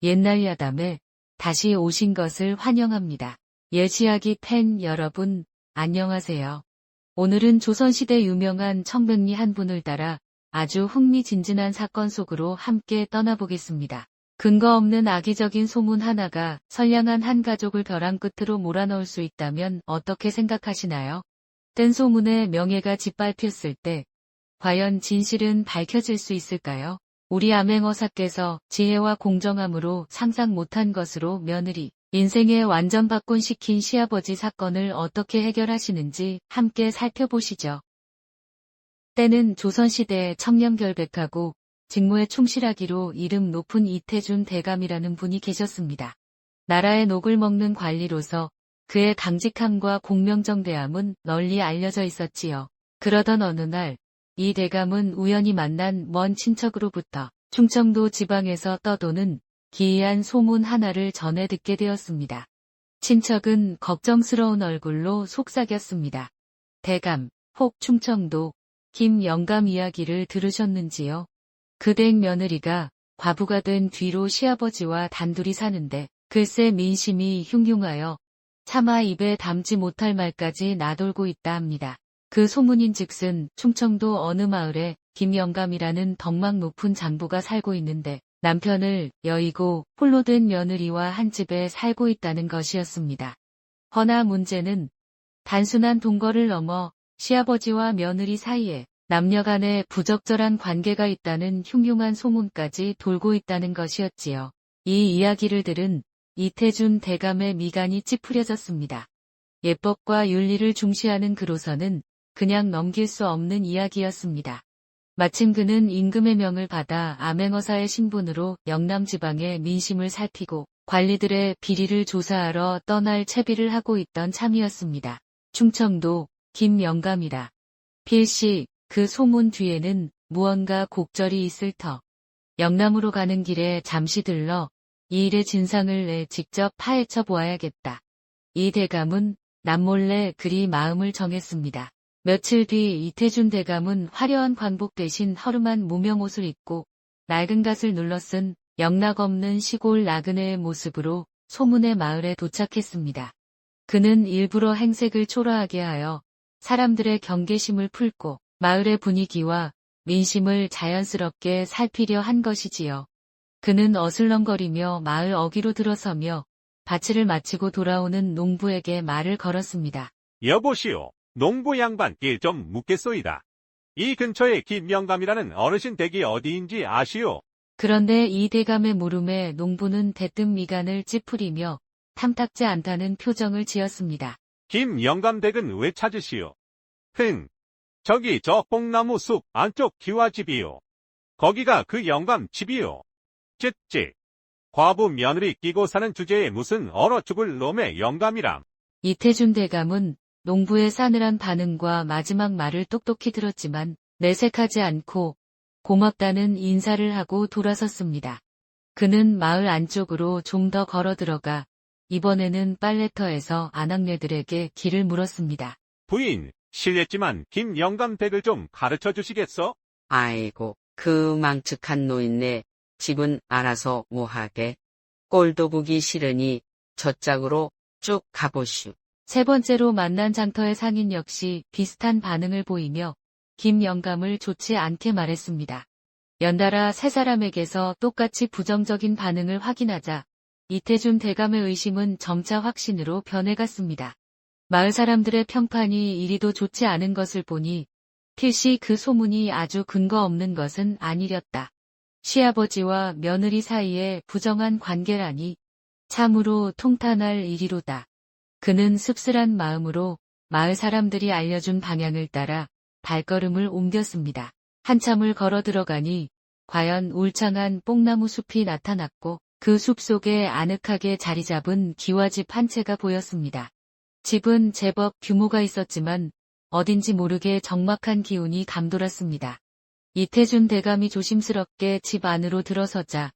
옛날 야담에 다시 오신 것을 환영합니다. 예시야기 팬 여러분, 안녕하세요. 오늘은 조선시대 유명한 청백리 한 분을 따라 아주 흥미진진한 사건 속으로 함께 떠나보겠습니다. 근거 없는 악의적인 소문 하나가 선량한 한 가족을 벼랑 끝으로 몰아넣을 수 있다면 어떻게 생각하시나요? 뜬 소문에 명예가 짓밟혔을 때 과연 진실은 밝혀질 수 있을까요? 우리 암행어사께서 지혜와 공정함으로 상상 못한 것으로 며느리 인생의 완전 바꾼시킨 시아버지 사건을 어떻게 해결하시는지 함께 살펴보시죠. 때는 조선시대에 청렴결백하고 직무에 충실하기로 이름 높은 이태준 대감이라는 분이 계셨습니다. 나라의 녹을 먹는 관리로서 그의 강직함과 공명정대함은 널리 알려져 있었지요. 그러던 어느 날 이 대감은 우연히 만난 먼 친척으로부터 충청도 지방에서 떠도는 기이한 소문 하나를 전해 듣게 되었습니다. 친척은 걱정스러운 얼굴로 속삭였습니다. 대감, 혹 충청도 김영감 이야기를 들으셨는지요? 그 댁 며느리가 과부가 된 뒤로 시아버지와 단둘이 사는데 글쎄 민심이 흉흉하여 차마 입에 담지 못할 말까지 나돌고 있다 합니다. 그 소문인즉슨 충청도 어느 마을에 김영감이라는 덕망 높은 장부가 살고 있는데 남편을 여의고 홀로 된 며느리와 한 집에 살고 있다는 것이었습니다. 허나 문제는 단순한 동거를 넘어 시아버지와 며느리 사이에 남녀간에 부적절한 관계가 있다는 흉흉한 소문까지 돌고 있다는 것이었지요. 이 이야기를 들은 이태준 대감의 미간이 찌푸려졌습니다. 예법과 윤리를 중시하는 그로서는 그냥 넘길 수 없는 이야기였습니다. 마침 그는 임금의 명을 받아 암행어사의 신분으로 영남 지방의 민심을 살피고 관리들의 비리를 조사하러 떠날 채비를 하고 있던 참이었습니다. 충청도 김영감이라. 필시 그 소문 뒤에는 무언가 곡절이 있을 터. 영남으로 가는 길에 잠시 들러 이 일의 진상을 내 직접 파헤쳐 보아야겠다. 이 대감은 남몰래 그리 마음을 정했습니다. 며칠 뒤 이태준 대감은 화려한 관복 대신 허름한 무명옷을 입고 낡은 갓을 눌러쓴 영락 없는 시골 나그네의 모습으로 소문의 마을에 도착했습니다. 그는 일부러 행색을 초라하게 하여 사람들의 경계심을 풀고 마을의 분위기와 민심을 자연스럽게 살피려 한 것이지요. 그는 어슬렁거리며 마을 어귀로 들어서며 밭일을 마치고 돌아오는 농부에게 말을 걸었습니다. 여보시오. 농부 양반 길 좀 묻겠소이다. 이 근처에 김영감이라는 어르신 댁이 어디인지 아시오? 그런데 이 대감의 물음에 농부는 대뜸 미간을 찌푸리며 탐탁지 않다는 표정을 지었습니다. 김영감 댁은 왜 찾으시오? 저기 저 뽕나무 숲 안쪽 기와집이요. 거기가 그 영감 집이요. 쯧쯧. 과부 며느리 끼고 사는 주제에 무슨 얼어 죽을 놈의 영감이람. 이태준 대감은 농부의 싸늘한 반응과 마지막 말을 똑똑히 들었지만 내색하지 않고 고맙다는 인사를 하고 돌아섰습니다. 그는 마을 안쪽으로 좀 더 걸어 들어가 이번에는 빨래터에서 아낙네들에게 길을 물었습니다. 부인, 실례지만 김영감 댁을 좀 가르쳐 주시겠어? 아이고, 그 망측한 노인네 집은 알아서 뭐하게. 꼴도 보기 싫으니 저짝으로 쭉 가보슈. 세 번째로 만난 장터의 상인 역시 비슷한 반응을 보이며 김영감을 좋지 않게 말했습니다. 연달아 세 사람에게서 똑같이 부정적인 반응을 확인하자 이태준 대감의 의심은 점차 확신으로 변해갔습니다. 마을 사람들의 평판이 이리도 좋지 않은 것을 보니 필시 그 소문이 아주 근거 없는 것은 아니렸다. 시아버지와 며느리 사이에 부정한 관계라니 참으로 통탄할 일이로다. 그는 씁쓸한 마음으로 마을 사람들이 알려준 방향을 따라 발걸음을 옮겼습니다. 한참을 걸어 들어가니 과연 울창한 뽕나무 숲이 나타났고 그 숲 속에 아늑하게 자리 잡은 기와집 한 채가 보였습니다. 집은 제법 규모가 있었지만 어딘지 모르게 적막한 기운이 감돌았습니다. 이태준 대감이 조심스럽게 집 안으로 들어서자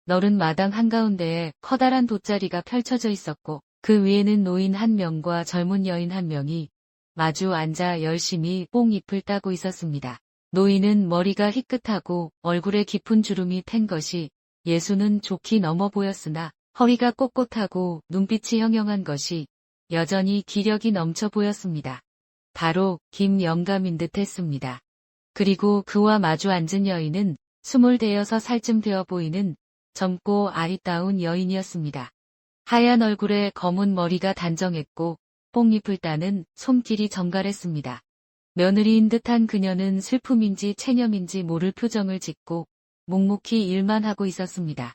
너른 마당 한가운데에 커다란 돗자리가 펼쳐져 있었고 그 위에는 노인 한 명과 젊은 여인 한 명이 마주 앉아 열심히 뽕잎을 따고 있었습니다. 노인은 머리가 희끗하고 얼굴에 깊은 주름이 팬 것이 예수는 좋게 넘어 보였으나 허리가 꼿꼿하고 눈빛이 형형한 것이 여전히 기력이 넘쳐 보였습니다. 바로 김영감인 듯 했습니다. 그리고 그와 마주 앉은 여인은 26~6살쯤 되어 보이는 젊고 아리따운 여인이었습니다. 하얀 얼굴에 검은 머리가 단정했고 뽕잎을 따는 손길이 정갈했습니다. 며느리인 듯한 그녀는 슬픔인지 체념인지 모를 표정을 짓고 묵묵히 일만 하고 있었습니다.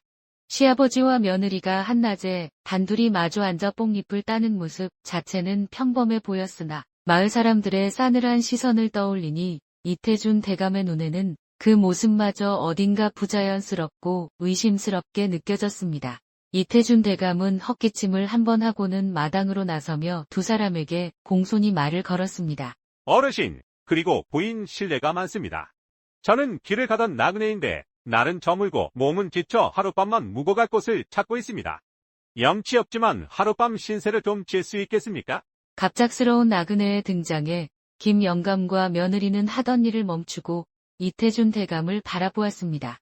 시아버지와 며느리가 한낮에 단둘이 마주 앉아 뽕잎을 따는 모습 자체는 평범해 보였으나 마을 사람들의 싸늘한 시선을 떠올리니 이태준 대감의 눈에는 그 모습마저 어딘가 부자연스럽고 의심스럽게 느껴졌습니다. 이태준 대감은 헛기침을 한번 하고는 마당으로 나서며 두 사람에게 공손히 말을 걸었습니다. 어르신, 그리고 부인 실례가 많습니다. 저는 길을 가던 나그네인데 날은 저물고 몸은 지쳐 하룻밤만 묵어 갈 곳을 찾고 있습니다. 염치 없지만 하룻밤 신세를 좀 질 수 있겠습니까? 갑작스러운 나그네의 등장에 김영감과 며느리는 하던 일을 멈추고 이태준 대감을 바라보았습니다.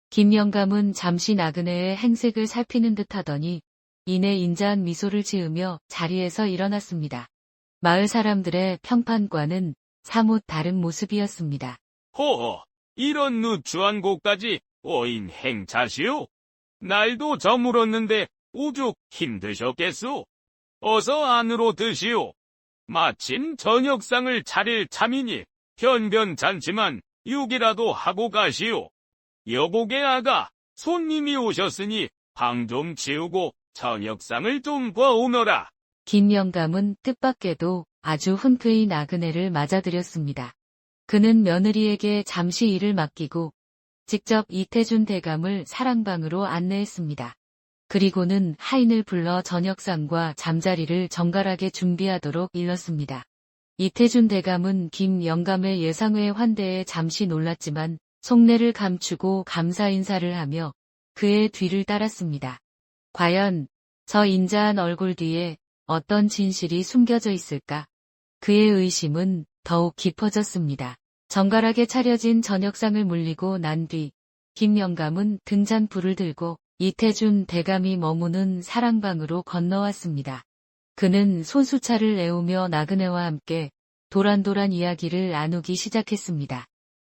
김영감은 잠시 나그네의 행색을 살피는 듯 하더니 이내 인자한 미소를 지으며 자리에서 일어났습니다. 마을 사람들의 평판과는 사뭇 다른 모습이었습니다. 호호, 이런 누추한 곳까지 오인 행차시오? 날도 저물었는데 오죽 힘드셨겠소? 어서 안으로 드시오. 마침 저녁상을 차릴 참이니 변변찮지만 육이라도 하고 가시오. 여보게 아가, 손님이 오셨으니 방 좀 치우고 저녁상을 좀 봐오너라. 김영감은 뜻밖에도 아주 흔쾌히 나그네를 맞아들였습니다. 그는 며느리에게 잠시 일을 맡기고 직접 이태준 대감을 사랑방으로 안내했습니다. 그리고는 하인을 불러 저녁상과 잠자리를 정갈하게 준비하도록 일렀습니다. 이태준 대감은 김영감의 예상외의 환대에 잠시 놀랐지만 속내를 감추고 감사 인사를 하며 그의 뒤를 따랐습니다. 과연 저 인자한 얼굴 뒤에 어떤 진실이 숨겨져 있을까? 그의 의심은 더욱 깊어졌습니다. 정갈하게 차려진 저녁상을 물리고 난 뒤 김영감은 등잔불을 들고 이태준 대감이 머무는 사랑방으로 건너왔습니다. 그는 손수차를 내우며 나그네와 함께 도란도란 이야기를 나누기 시작했습니다.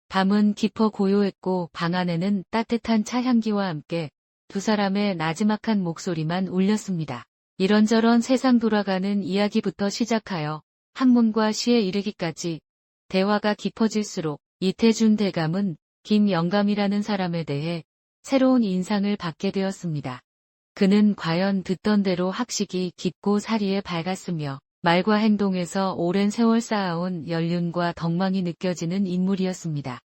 밤은 깊어 고요했고 방 안에는 따뜻한 차 향기와 함께 두 사람의 나지막한 목소리만 울렸습니다. 이런저런 세상 돌아가는 이야기부터 시작하여 학문과 시에 이르기까지 대화가 깊어질수록 이태준 대감은 김영감이라는 사람에 대해 새로운 인상을 받게 되었습니다. 그는 과연 듣던 대로 학식이 깊고 사리에 밝았으며 말과 행동에서 오랜 세월 쌓아온 연륜과 덕망이 느껴지는 인물이었습니다.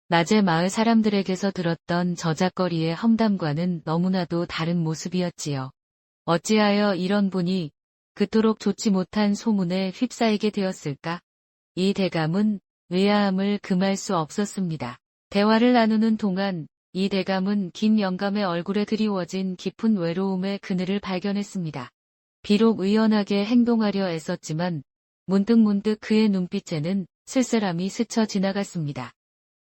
낮에 마을 사람들에게서 들었던 저작거리의 험담과는 너무나도 다른 모습이었지요. 어찌하여 이런 분이 그토록 좋지 못한 소문에 휩싸이게 되었을까? 이 대감은 의아함을 금할 수 없었습니다. 대화를 나누는 동안 이 대감은 김영감의 얼굴에 드리워진 깊은 외로움의 그늘을 발견했습니다. 비록 의연하게 행동하려 애썼지만 문득문득 그의 눈빛에는 쓸쓸함이 스쳐 지나갔습니다.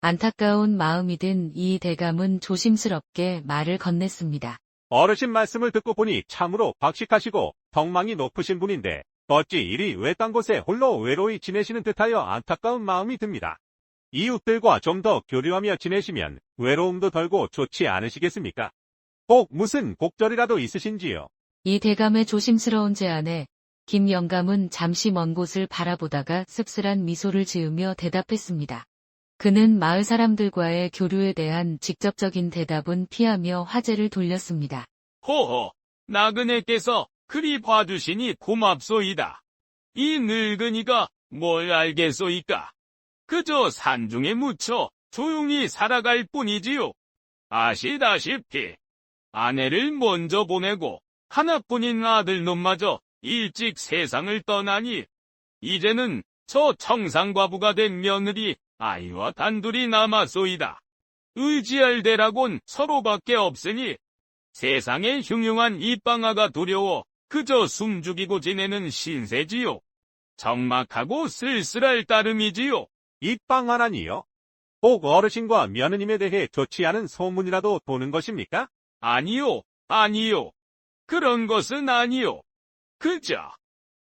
안타까운 마음이 든 이 대감은 조심스럽게 말을 건넸습니다. 어르신 말씀을 듣고 보니 참으로 박식하시고 덕망이 높으신 분인데 어찌 이리 외딴 곳에 홀로 외로이 지내시는 듯하여 안타까운 마음이 듭니다. 이웃들과 좀 더 교류하며 지내시면 외로움도 덜고 좋지 않으시겠습니까? 꼭 무슨 곡절이라도 있으신지요? 이 대감의 조심스러운 제안에 김영감은 잠시 먼 곳을 바라보다가 씁쓸한 미소를 지으며 대답했습니다. 그는 마을 사람들과의 교류에 대한 직접적인 대답은 피하며 화제를 돌렸습니다. 호호, 나그네께서 그리 봐주시니 고맙소이다. 이 늙은이가 뭘 알겠소이까? 그저 산중에 묻혀 조용히 살아갈 뿐이지요. 아시다시피 아내를 먼저 보내고 하나뿐인 아들놈마저 일찍 세상을 떠나니 이제는 저 청상과부가 된 며느리 아이와 단둘이 남았소이다. 의지할 대라곤 서로밖에 없으니 세상에 흉흉한 입방아가 두려워 그저 숨죽이고 지내는 신세지요. 적막하고 쓸쓸할 따름이지요. 입방 하나니요? 꼭 어르신과 며느님에 대해 좋지 않은 소문이라도 도는 것입니까? 아니요, 아니요. 그런 것은 아니요. 그저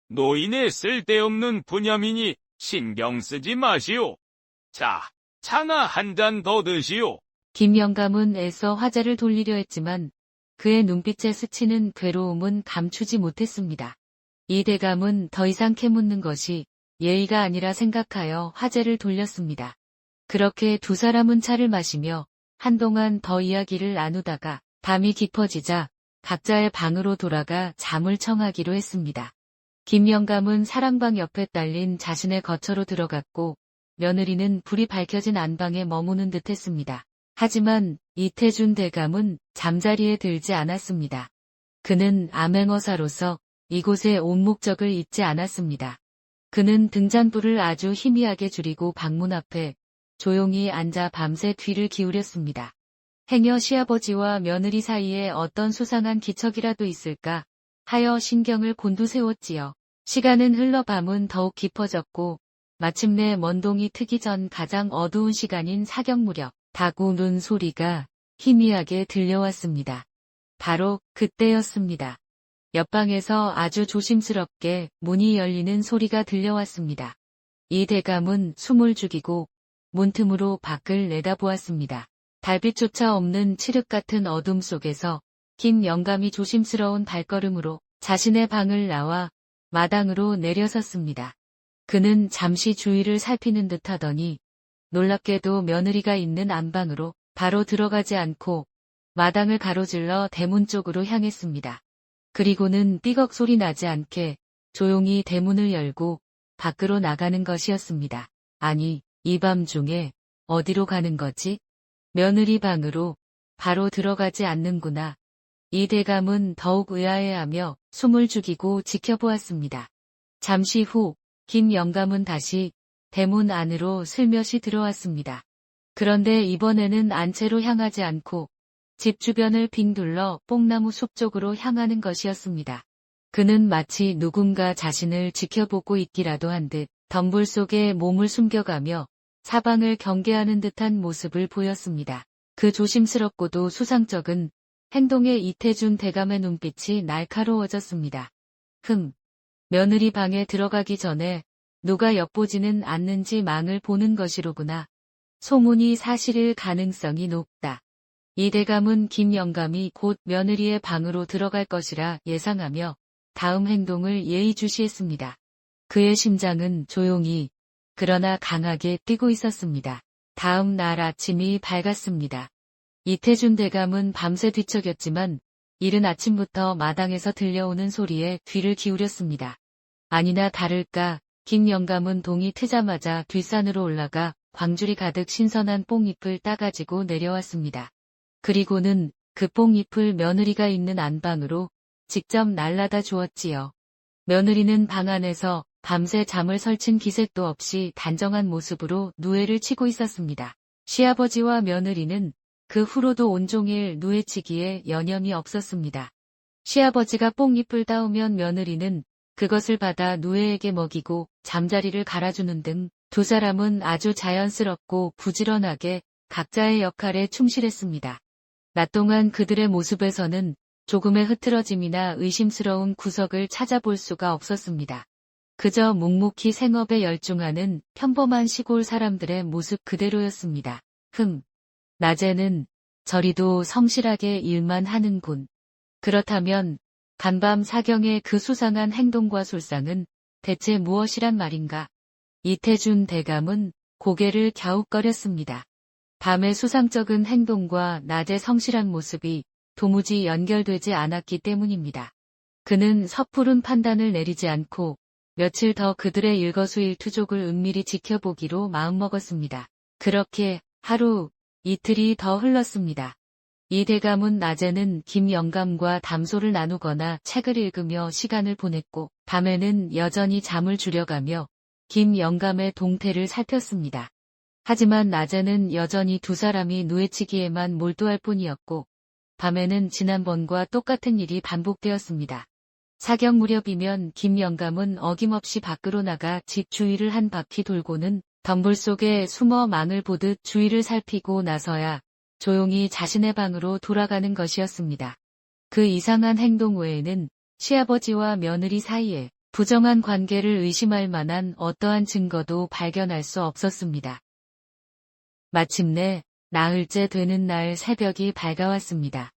노인의 쓸데없는 분념이니 신경 쓰지 마시오. 자, 차나 한 잔 더 드시오. 김영감은 애써 화제를 돌리려 했지만 그의 눈빛에 스치는 괴로움은 감추지 못했습니다. 이 대감은 더 이상 캐묻는 것이 예의가 아니라 생각하여 화제를 돌렸습니다. 그렇게 두 사람은 차를 마시며 한동안 더 이야기를 나누다가 밤이 깊어지자 각자의 방으로 돌아가 잠을 청하기로 했습니다. 김영감은 사랑방 옆에 딸린 자신의 거처로 들어갔고 며느리는 불이 밝혀진 안방에 머무는 듯 했습니다. 하지만 이태준 대감은 잠자리에 들지 않았습니다. 그는 암행어사로서 이곳에 온 목적을 잊지 않았습니다. 그는 등잔불을 아주 희미하게 줄이고 방문 앞에 조용히 앉아 밤새 뒤를 기울였습니다. 행여 시아버지와 며느리 사이에 어떤 수상한 기척이라도 있을까 하여 신경을 곤두세웠지요. 시간은 흘러 밤은 더욱 깊어졌고 마침내 먼동이 트기 전 가장 어두운 시간인 사경 무렵 닭 우는 소리가 희미하게 들려왔습니다. 바로 그때였습니다. 옆방에서 아주 조심스럽게 문이 열리는 소리가 들려왔습니다. 이 대감은 숨을 죽이고 문틈으로 밖을 내다보았습니다. 달빛조차 없는 칠흑 같은 어둠 속에서 김 영감이 조심스러운 발걸음으로 자신의 방을 나와 마당으로 내려섰습니다. 그는 잠시 주위를 살피는 듯 하더니 놀랍게도 며느리가 있는 안방으로 바로 들어가지 않고 마당을 가로질러 대문 쪽으로 향했습니다. 그리고는 삐걱 소리 나지 않게 조용히 대문을 열고 밖으로 나가는 것이었습니다. 아니, 이 밤중에 어디로 가는 거지? 며느리 방으로 바로 들어가지 않는구나. 이 대감은 더욱 의아해하며 숨을 죽이고 지켜보았습니다. 잠시 후 김 영감은 다시 대문 안으로 슬며시 들어왔습니다. 그런데 이번에는 안채로 향하지 않고 집 주변을 빙 둘러 뽕나무 숲 쪽으로 향하는 것이었습니다. 그는 마치 누군가 자신을 지켜보고 있기라도 한 듯 덤불 속에 몸을 숨겨가며 사방을 경계하는 듯한 모습을 보였습니다. 그 조심스럽고도 수상쩍은 행동에 이태준 대감의 눈빛이 날카로워졌습니다. 며느리 방에 들어가기 전에 누가 엿보지는 않는지 망을 보는 것이로구나. 소문이 사실일 가능성이 높다. 이 대감은 김 영감이 곧 며느리의 방으로 들어갈 것이라 예상하며 다음 행동을 예의주시했습니다. 그의 심장은 조용히 그러나 강하게 뛰고 있었습니다. 다음 날 아침이 밝았습니다. 이태준 대감은 밤새 뒤척였지만 이른 아침부터 마당에서 들려오는 소리에 귀를 기울였습니다. 아니나 다를까 김 영감은 동이 트자마자 뒷산으로 올라가 광주리 가득 신선한 뽕잎을 따가지고 내려왔습니다. 그리고는 그 뽕잎을 며느리가 있는 안방으로 직접 날라다 주었지요. 며느리는 방 안에서 밤새 잠을 설친 기색도 없이 단정한 모습으로 누에를 치고 있었습니다. 시아버지와 며느리는 그 후로도 온종일 누에치기에 여념이 없었습니다. 시아버지가 뽕잎을 따오면 며느리는 그것을 받아 누에에게 먹이고 잠자리를 갈아주는 등 두 사람은 아주 자연스럽고 부지런하게 각자의 역할에 충실했습니다. 낮 동안 그들의 모습에서는 조금의 흐트러짐이나 의심스러운 구석을 찾아볼 수가 없었습니다. 그저 묵묵히 생업에 열중하는 평범한 시골 사람들의 모습 그대로였습니다. 낮에는 저리도 성실하게 일만 하는군. 그렇다면 간밤 사경의 그 수상한 행동과 솔상은 대체 무엇이란 말인가? 이태준 대감은 고개를 갸웃거렸습니다. 밤의 수상쩍은 행동과 낮의 성실한 모습이 도무지 연결되지 않았기 때문입니다. 그는 섣부른 판단을 내리지 않고 며칠 더 그들의 일거수일투족을 은밀히 지켜보기로 마음먹었습니다. 그렇게 하루, 이틀이 더 흘렀습니다. 이 대감은 낮에는 김 영감과 담소를 나누거나 책을 읽으며 시간을 보냈고 밤에는 여전히 잠을 줄여가며 김 영감의 동태를 살폈습니다. 하지만 낮에는 여전히 두 사람이 누에치기에만 몰두할 뿐이었고 밤에는 지난번과 똑같은 일이 반복되었습니다. 사경 무렵이면 김 영감은 어김없이 밖으로 나가 집 주위를 한 바퀴 돌고는 덤불 속에 숨어 망을 보듯 주위를 살피고 나서야 조용히 자신의 방으로 돌아가는 것이었습니다. 그 이상한 행동 외에는 시아버지와 며느리 사이에 부정한 관계를 의심할 만한 어떠한 증거도 발견할 수 없었습니다. 마침내 나흘째 되는 날 새벽이 밝아왔습니다.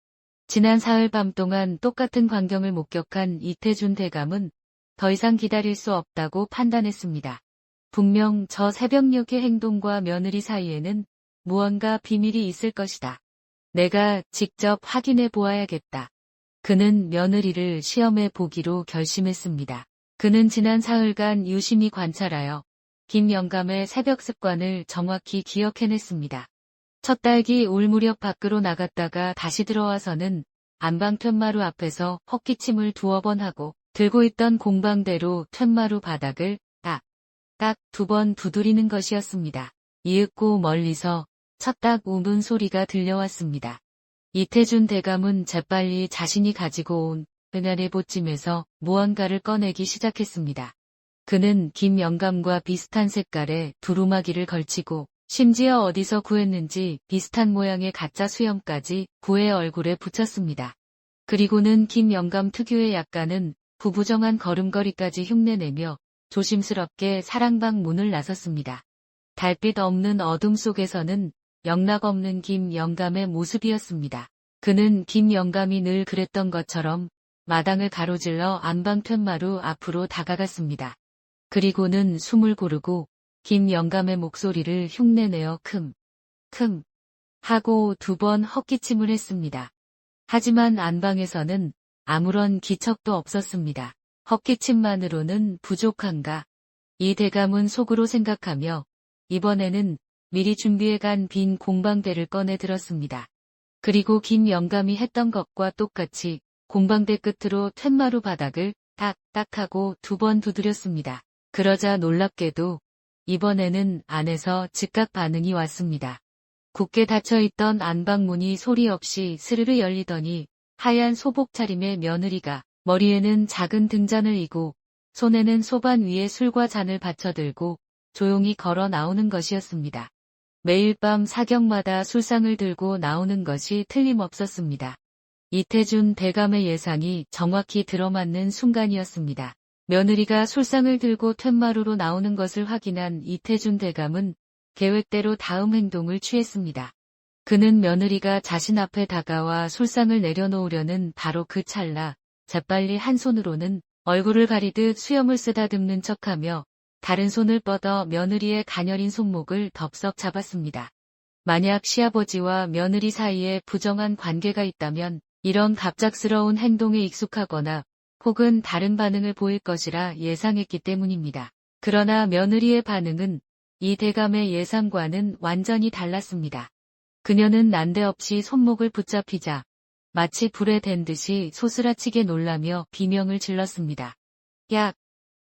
지난 사흘 밤 동안 똑같은 광경을 목격한 이태준 대감은 더 이상 기다릴 수 없다고 판단했습니다. 분명 저 새벽녘의 행동과 며느리 사이에는 무언가 비밀이 있을 것이다. 내가 직접 확인해 보아야겠다. 그는 며느리를 시험해 보기로 결심했습니다. 그는 지난 사흘간 유심히 관찰하여 김 영감의 새벽 습관을 정확히 기억해냈습니다. 첫 딸기 올 무렵 밖으로 나갔다가 다시 들어와서는 안방 툇마루 앞에서 헛기침을 두어 번 하고 들고 있던 공방대로 툇마루 바닥을 딱 두 번 두드리는 것이었습니다. 이윽고 멀리서 쳤딱 우는 소리가 들려왔습니다. 이태준 대감은 재빨리 자신이 가지고 온 은하의 보찜에서 무언가를 꺼내기 시작했습니다. 그는 김 영감과 비슷한 색깔의 두루마기를 걸치고 심지어 어디서 구했는지 비슷한 모양의 가짜 수염까지 구의 얼굴에 붙였습니다. 그리고는 김 영감 특유의 약간은 부부정한 걸음걸이까지 흉내내며 조심스럽게 사랑방 문을 나섰습니다. 달빛 없는 어둠 속에서는 영락없는 김 영감의 모습이었습니다. 그는 김 영감이 늘 그랬던 것처럼 마당을 가로질러 안방 툇마루 앞으로 다가갔습니다. 그리고는 숨을 고르고 김 영감의 목소리를 흉내내어 큼 하고 두 번 헛기침을 했습니다. 하지만 안방에서는 아무런 기척도 없었습니다. 헛기침만으로는 부족한가? 이 대감은 속으로 생각하며 이번에는 미리 준비해간 빈 공방대를 꺼내 들었습니다. 그리고 김 영감이 했던 것과 똑같이 공방대 끝으로 툇마루 바닥을 딱 하고 두 번 두드렸습니다. 그러자 놀랍게도 이번에는 안에서 즉각 반응이 왔습니다. 굳게 닫혀있던 안방문이 소리 없이 스르르 열리더니 하얀 소복 차림의 며느리가 머리에는 작은 등잔을 이고 손에는 소반 위에 술과 잔을 받쳐들고 조용히 걸어 나오는 것이었습니다. 매일 밤 사경마다 술상을 들고 나오는 것이 틀림없었습니다. 이태준 대감의 예상이 정확히 들어맞는 순간이었습니다. 며느리가 술상을 들고 툇마루로 나오는 것을 확인한 이태준 대감은 계획대로 다음 행동을 취했습니다. 그는 며느리가 자신 앞에 다가와 술상을 내려놓으려는 바로 그 찰나 재빨리 한 손으로는 얼굴을 가리듯 수염을 쓰다듬는 척하며 다른 손을 뻗어 며느리의 가녀린 손목을 덥석 잡았습니다. 만약 시아버지와 며느리 사이에 부정한 관계가 있다면 이런 갑작스러운 행동에 익숙하거나 혹은 다른 반응을 보일 것이라 예상했기 때문입니다. 그러나 며느리의 반응은 이 대감의 예상과는 완전히 달랐습니다. 그녀는 난데없이 손목을 붙잡히자 마치 불에 댄 듯이 소스라치게 놀라며 비명을 질렀습니다. 야!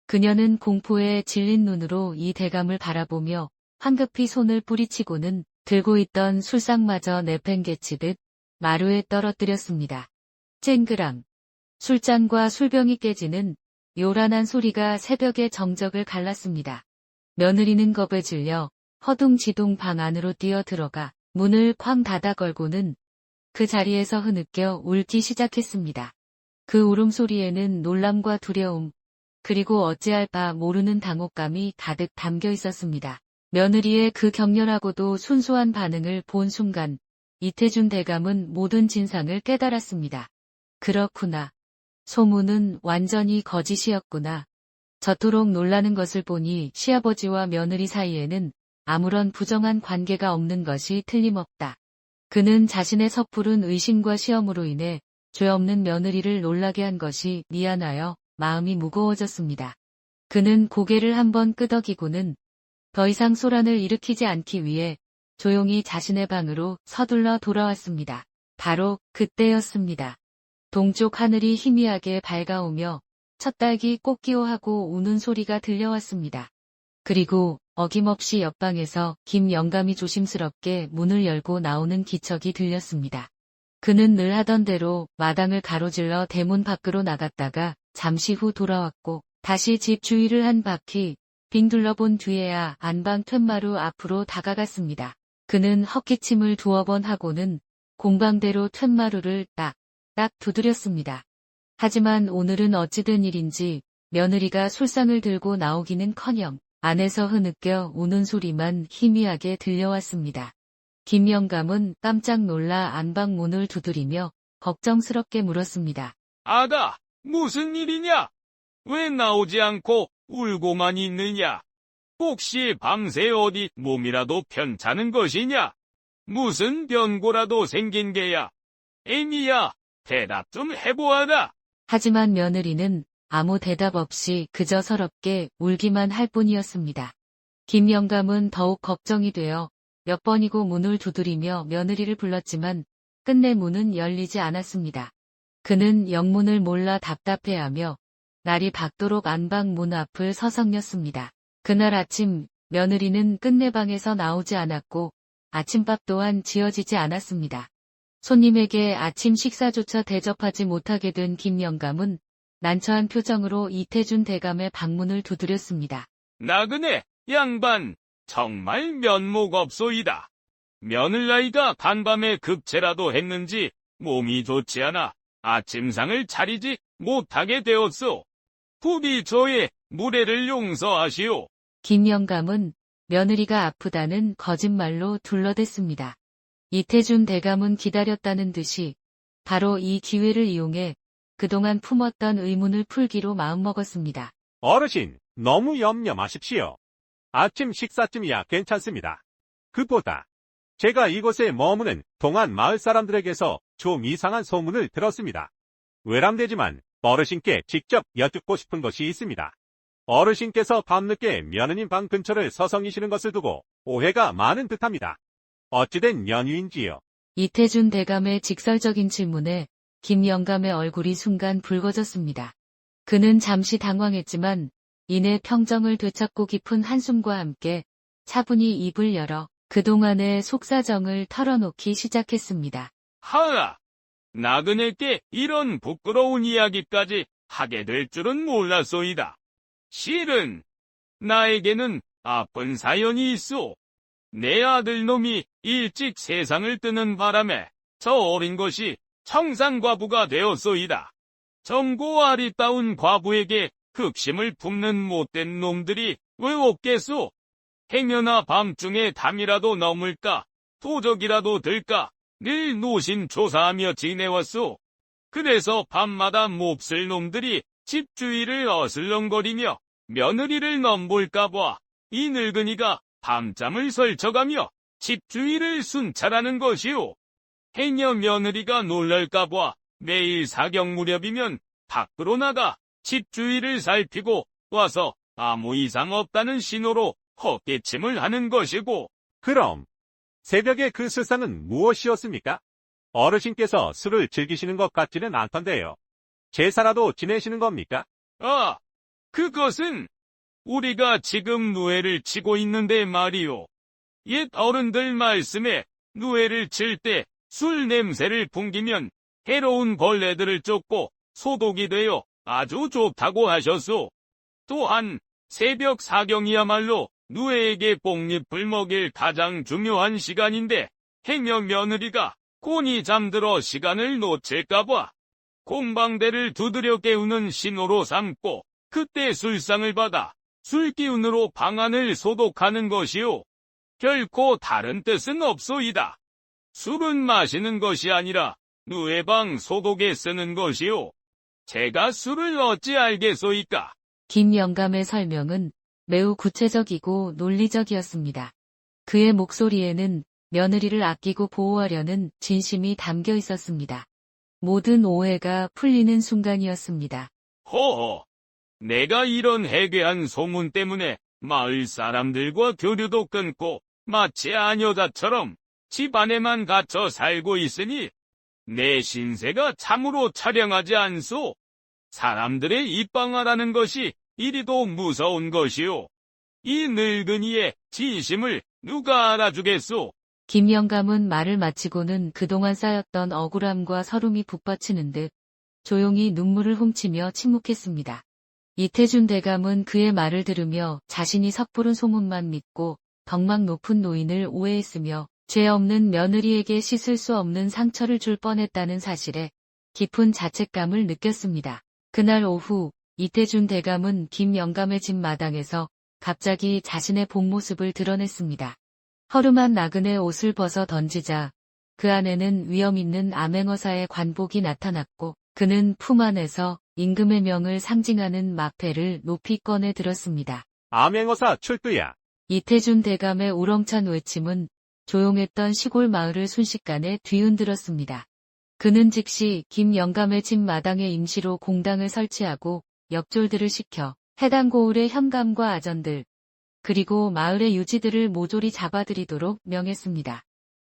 그녀는 공포에 질린 눈으로 이 대감을 바라보며 황급히 손을 뿌리치고는 들고 있던 술상마저 내팽개치듯 마루에 떨어뜨렸습니다. 쨍그랑! 술잔과 술병이 깨지는 요란한 소리가 새벽의 정적을 갈랐습니다. 며느리는 겁에 질려 허둥지둥 방 안으로 뛰어들어가 문을 쾅 닫아 걸고는 그 자리에서 흐느껴 울기 시작했습니다. 그 울음소리에는 놀람과 두려움, 그리고 어찌할 바 모르는 당혹감이 가득 담겨 있었습니다. 며느리의 그 격렬하고도 순수한 반응을 본 순간 이태준 대감은 모든 진상을 깨달았습니다. 그렇구나. 소문은 완전히 거짓이었구나. 저토록 놀라는 것을 보니 시아버지와 며느리 사이에는 아무런 부정한 관계가 없는 것이 틀림없다. 그는 자신의 섣부른 의심과 시험으로 인해 죄 없는 며느리를 놀라게 한 것이 미안하여 마음이 무거워졌습니다. 그는 고개를 한번 끄덕이고는 더 이상 소란을 일으키지 않기 위해 조용히 자신의 방으로 서둘러 돌아왔습니다. 바로 그때였습니다. 동쪽 하늘이 희미하게 밝아오며 첫 딸기 꽃기호하고 우는 소리가 들려왔습니다. 그리고 어김없이 옆방에서 김 영감이 조심스럽게 문을 열고 나오는 기척이 들렸습니다. 그는 늘 하던 대로 마당을 가로질러 대문 밖으로 나갔다가 잠시 후 돌아왔고 다시 집 주위를 한 바퀴 빙 둘러본 뒤에야 안방 툇마루 앞으로 다가갔습니다. 그는 헛기침을 두어 번 하고는 공방대로 툇마루를 딱 두드렸습니다. 하지만 오늘은 어찌된 일인지 며느리가 술상을 들고 나오기는커녕 안에서 흐느껴 우는 소리만 희미하게 들려왔습니다. 김 영감은 깜짝 놀라 안방 문을 두드리며 걱정스럽게 물었습니다. 아가, 무슨 일이냐? 왜 나오지 않고 울고만 있느냐? 혹시 밤새 어디 몸이라도 편찮은 것이냐? 무슨 변고라도 생긴 게야? 애미야, 대답 좀 해보아라. 하지만 며느리는 아무 대답 없이 그저 서럽게 울기만 할 뿐이었습니다. 김 영감은 더욱 걱정이 되어 몇 번이고 문을 두드리며 며느리를 불렀지만 끝내 문은 열리지 않았습니다. 그는 영문을 몰라 답답해하며 날이 밝도록 안방 문 앞을 서성였습니다. 그날 아침 며느리는 끝내 방에서 나오지 않았고 아침밥 또한 지어지지 않았습니다. 손님에게 아침 식사조차 대접하지 못하게 된 김 영감은 난처한 표정으로 이태준 대감의 방문을 두드렸습니다. 나그네 양반, 정말 면목 없소이다. 며느라이가 간밤에 급체라도 했는지 몸이 좋지 않아 아침상을 차리지 못하게 되었소. 부디 저의 무례를 용서하시오. 김 영감은 며느리가 아프다는 거짓말로 둘러댔습니다. 이태준 대감은 기다렸다는 듯이 바로 이 기회를 이용해 그동안 품었던 의문을 풀기로 마음먹었습니다. 어르신, 너무 염려 마십시오. 아침 식사쯤이야 괜찮습니다. 그보다 제가 이곳에 머무는 동안 마을 사람들에게서 좀 이상한 소문을 들었습니다. 외람되지만 어르신께 직접 여쭙고 싶은 것이 있습니다. 어르신께서 밤늦게 며느님 방 근처를 서성이시는 것을 두고 오해가 많은 듯합니다. 어찌된 연유인지요? 이태준 대감의 직설적인 질문에 김 영감의 얼굴이 순간 붉어졌습니다. 그는 잠시 당황했지만 이내 평정을 되찾고 깊은 한숨과 함께 차분히 입을 열어 그동안의 속사정을 털어놓기 시작했습니다. 하하, 나그네께 이런 부끄러운 이야기까지 하게 될 줄은 몰랐소이다. 실은 나에게는 아픈 사연이 있소. 내 아들놈이 일찍 세상을 뜨는 바람에 저 어린 것이 청산과부가 되었소이다. 젊고 아리따운 과부에게 흑심을 품는 못된 놈들이 왜 없겠소? 행여나 밤중에 담이라도 넘을까, 도적이라도 들까, 늘 노심초사하며 지내왔소. 그래서 밤마다 몹쓸 놈들이 집 주위를 어슬렁거리며 며느리를 넘볼까봐 이 늙은이가 밤잠을 설쳐가며 집 주위를 순찰하는 것이오. 행여 며느리가 놀랄까봐 매일 사경 무렵이면 밖으로 나가 집 주위를 살피고 와서 아무 이상 없다는 신호로 헛기침을 하는 것이고. 그럼 새벽에 그 술상은 무엇이었습니까? 어르신께서 술을 즐기시는 것 같지는 않던데요. 제사라도 지내시는 겁니까? 아, 그것은 우리가 지금 누에를 치고 있는데 말이오. 옛 어른들 말씀에 누에를 칠 때 술 냄새를 풍기면 해로운 벌레들을 쫓고 소독이 되어 아주 좋다고 하셨소. 또한 새벽 사경이야말로 누에에게 뽕잎을 먹일 가장 중요한 시간인데 행여 며느리가 곤히 잠들어 시간을 놓칠까봐 공방대를 두드려 깨우는 신호로 삼고 그때 술상을 받아 술기운으로 방안을 소독하는 것이오. 결코 다른 뜻은 없소이다. 술은 마시는 것이 아니라 누에방 소독에 쓰는 것이오. 제가 술을 어찌 알겠소이까? 김 영감의 설명은 매우 구체적이고 논리적이었습니다. 그의 목소리에는 며느리를 아끼고 보호하려는 진심이 담겨 있었습니다. 모든 오해가 풀리는 순간이었습니다. 허허, 내가 이런 해괴한 소문 때문에 마을 사람들과 교류도 끊고 마치 아녀자처럼 집 안에만 갇혀 살고 있으니 내 신세가 참으로 차량하지 않소. 사람들의 입방아라는 것이 이리도 무서운 것이오. 이 늙은이의 진심을 누가 알아주겠소? 김 영감은 말을 마치고는 그동안 쌓였던 억울함과 서름이 북받치는 듯 조용히 눈물을 훔치며 침묵했습니다. 이태준 대감은 그의 말을 들으며 자신이 섣부른 소문만 믿고 덕망 높은 노인을 오해했으며 죄 없는 며느리에게 씻을 수 없는 상처를 줄 뻔했다는 사실에 깊은 자책감을 느꼈습니다. 그날 오후 이태준 대감은 김영감의 집 마당에서 갑자기 자신의 본 모습을 드러냈습니다. 허름한 나그네 옷을 벗어 던지자 그 안에는 위험 있는 암행어사의 관복이 나타났고 그는 품 안에서 임금의 명을 상징하는 마패를 높이 꺼내 들었습니다. 암행어사 출두야. 이태준 대감의 우렁찬 외침은 조용했던 시골 마을을 순식간에 뒤흔들었습니다. 그는 즉시 김영감의 집 마당에 임시로 공당을 설치하고 역졸들을 시켜 해당 고을의 현감과 아전들 그리고 마을의 유지들을 모조리 잡아들이도록 명했습니다.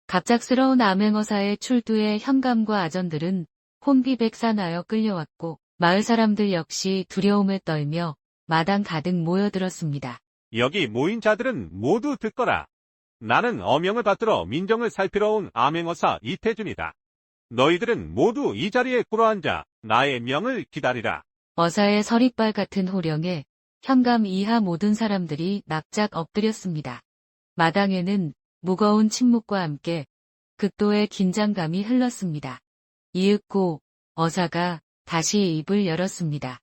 갑작스러운 암행어사의 출두에 현감과 아전들은 혼비백산하여 끌려왔고 마을 사람들 역시 두려움에 떨며 마당 가득 모여들었습니다. 여기 모인 자들은 모두 듣거라. 나는 어명을 받들어 민정을 살피러 온 암행어사 이태준이다. 너희들은 모두 이 자리에 꿇어앉아 나의 명을 기다리라. 어사의 서리빨 같은 호령에 현감 이하 모든 사람들이 납작 엎드렸습니다. 마당에는 무거운 침묵과 함께 극도의 긴장감이 흘렀습니다. 이윽고 어사가 다시 입을 열었습니다.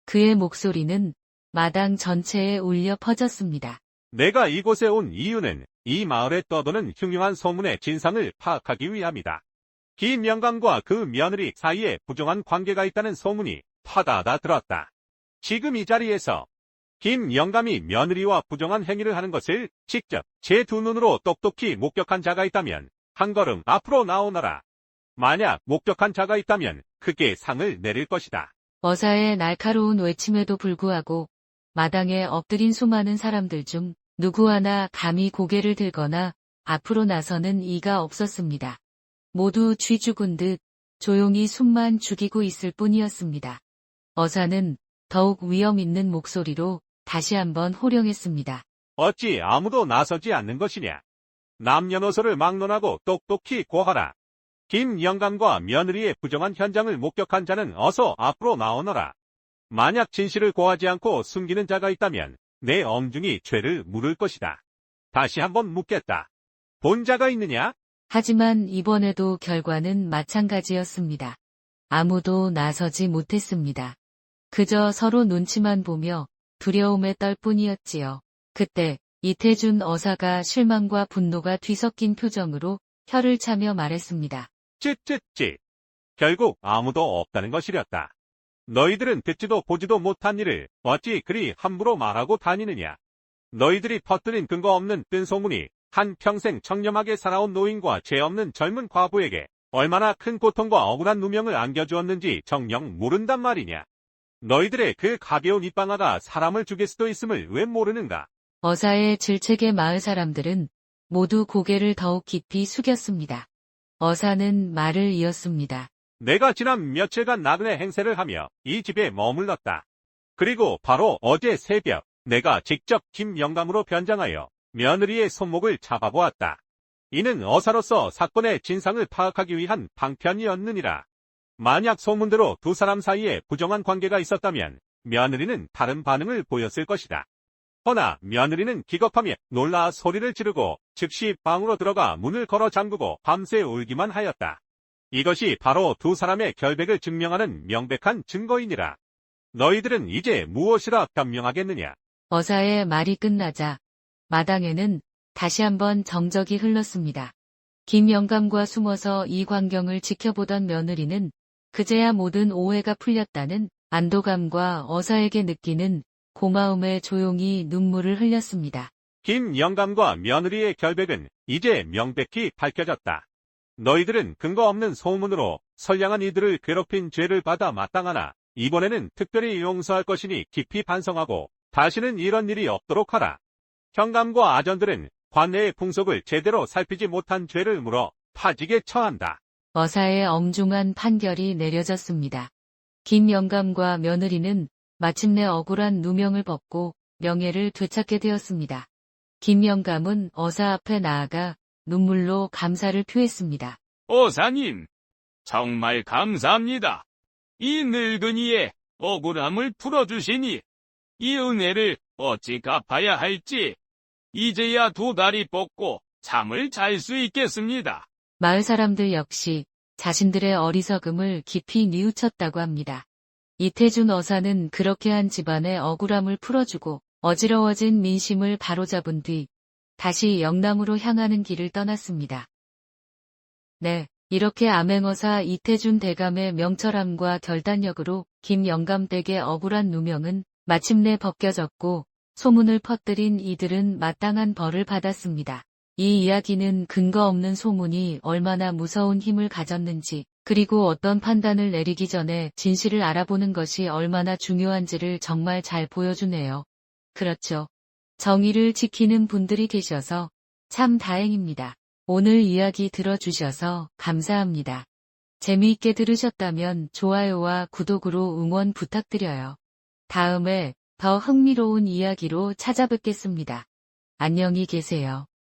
그의 목소리는 마당 전체에 울려 퍼졌습니다. 내가 이곳에 온 이유는 이 마을에 떠도는 흉흉한 소문의 진상을 파악하기 위함이다. 김영감과 그 며느리 사이에 부정한 관계가 있다는 소문이 파다하다 들었다. 지금 이 자리에서 김영감이 며느리와 부정한 행위를 하는 것을 직접 제 두 눈으로 똑똑히 목격한 자가 있다면 한 걸음 앞으로 나오너라. 만약 목격한 자가 있다면 크게 상을 내릴 것이다. 어사의 날카로운 외침에도 불구하고 마당에 엎드린 수많은 사람들 중 누구 하나 감히 고개를 들거나 앞으로 나서는 이가 없었습니다. 모두 쥐 죽은 듯 조용히 숨만 죽이고 있을 뿐이었습니다. 어사는 더욱 위험 있는 목소리로 다시 한번 호령했습니다. 어찌 아무도 나서지 않는 것이냐. 남녀노소를 막론하고 똑똑히 고하라. 김영감과 며느리의 부정한 현장을 목격한 자는 어서 앞으로 나오너라. 만약 진실을 고하지 않고 숨기는 자가 있다면 내 엄중히 죄를 물을 것이다. 다시 한번 묻겠다. 본 자가 있느냐? 하지만 이번에도 결과는 마찬가지였습니다. 아무도 나서지 못했습니다. 그저 서로 눈치만 보며 두려움에 떨 뿐이었지요. 그때 이태준 어사가 실망과 분노가 뒤섞인 표정으로 혀를 차며 말했습니다. 찌찌찌. 결국 아무도 없다는 것이렸다. 너희들은 듣지도 보지도 못한 일을 어찌 그리 함부로 말하고 다니느냐. 너희들이 퍼뜨린 근거 없는 뜬소문이 한평생 청렴하게 살아온 노인과 죄 없는 젊은 과부에게 얼마나 큰 고통과 억울한 누명을 안겨주었는지 정녕 모른단 말이냐. 너희들의 그 가벼운 입방아가 사람을 죽일 수도 있음을 왜 모르는가? 어사의 질책에 마을 사람들은 모두 고개를 더욱 깊이 숙였습니다. 어사는 말을 이었습니다. 내가 지난 며칠간 나그네 행세를 하며 이 집에 머물렀다. 그리고 바로 어제 새벽 내가 직접 김영감으로 변장하여 며느리의 손목을 잡아보았다. 이는 어사로서 사건의 진상을 파악하기 위한 방편이었느니라. 만약 소문대로 두 사람 사이에 부정한 관계가 있었다면 며느리는 다른 반응을 보였을 것이다. 허나 며느리는 기겁하며 놀라 소리를 지르고 즉시 방으로 들어가 문을 걸어 잠그고 밤새 울기만 하였다. 이것이 바로 두 사람의 결백을 증명하는 명백한 증거이니라. 너희들은 이제 무엇이라 변명하겠느냐? 어사의 말이 끝나자 마당에는 다시 한번 정적이 흘렀습니다. 김영감과 숨어서 이 광경을 지켜보던 며느리는 그제야 모든 오해가 풀렸다는 안도감과 어사에게 느끼는 고마움에 조용히 눈물을 흘렸습니다. 김영감과 며느리의 결백은 이제 명백히 밝혀졌다. 너희들은 근거 없는 소문으로 선량한 이들을 괴롭힌 죄를 받아 마땅하나 이번에는 특별히 용서할 것이니 깊이 반성하고 다시는 이런 일이 없도록 하라. 현감과 아전들은 관내의 풍속을 제대로 살피지 못한 죄를 물어 파직에 처한다. 어사의 엄중한 판결이 내려졌습니다. 김영감과 며느리는 마침내 억울한 누명을 벗고 명예를 되찾게 되었습니다. 김영감은 어사 앞에 나아가 눈물로 감사를 표했습니다. 어사님, 정말 감사합니다. 이 늙은이의 억울함을 풀어주시니 이 은혜를 어찌 갚아야 할지 이제야 두 다리 뻗고 잠을 잘 수 있겠습니다. 마을 사람들 역시 자신들의 어리석음을 깊이 뉘우쳤다고 합니다. 이태준 어사는 그렇게 한 집안의 억울함을 풀어주고 어지러워진 민심을 바로잡은 뒤 다시 영남으로 향하는 길을 떠났습니다. 네, 이렇게 암행어사 이태준 대감의 명철함과 결단력으로 김영감 댁의 억울한 누명은 마침내 벗겨졌고 소문을 퍼뜨린 이들은 마땅한 벌을 받았습니다. 이 이야기는 근거 없는 소문이 얼마나 무서운 힘을 가졌는지, 그리고 어떤 판단을 내리기 전에 진실을 알아보는 것이 얼마나 중요한지를 정말 잘 보여주네요. 그렇죠. 정의를 지키는 분들이 계셔서 참 다행입니다. 오늘 이야기 들어주셔서 감사합니다. 재미있게 들으셨다면 좋아요와 구독으로 응원 부탁드려요. 다음에 더 흥미로운 이야기로 찾아뵙겠습니다. 안녕히 계세요.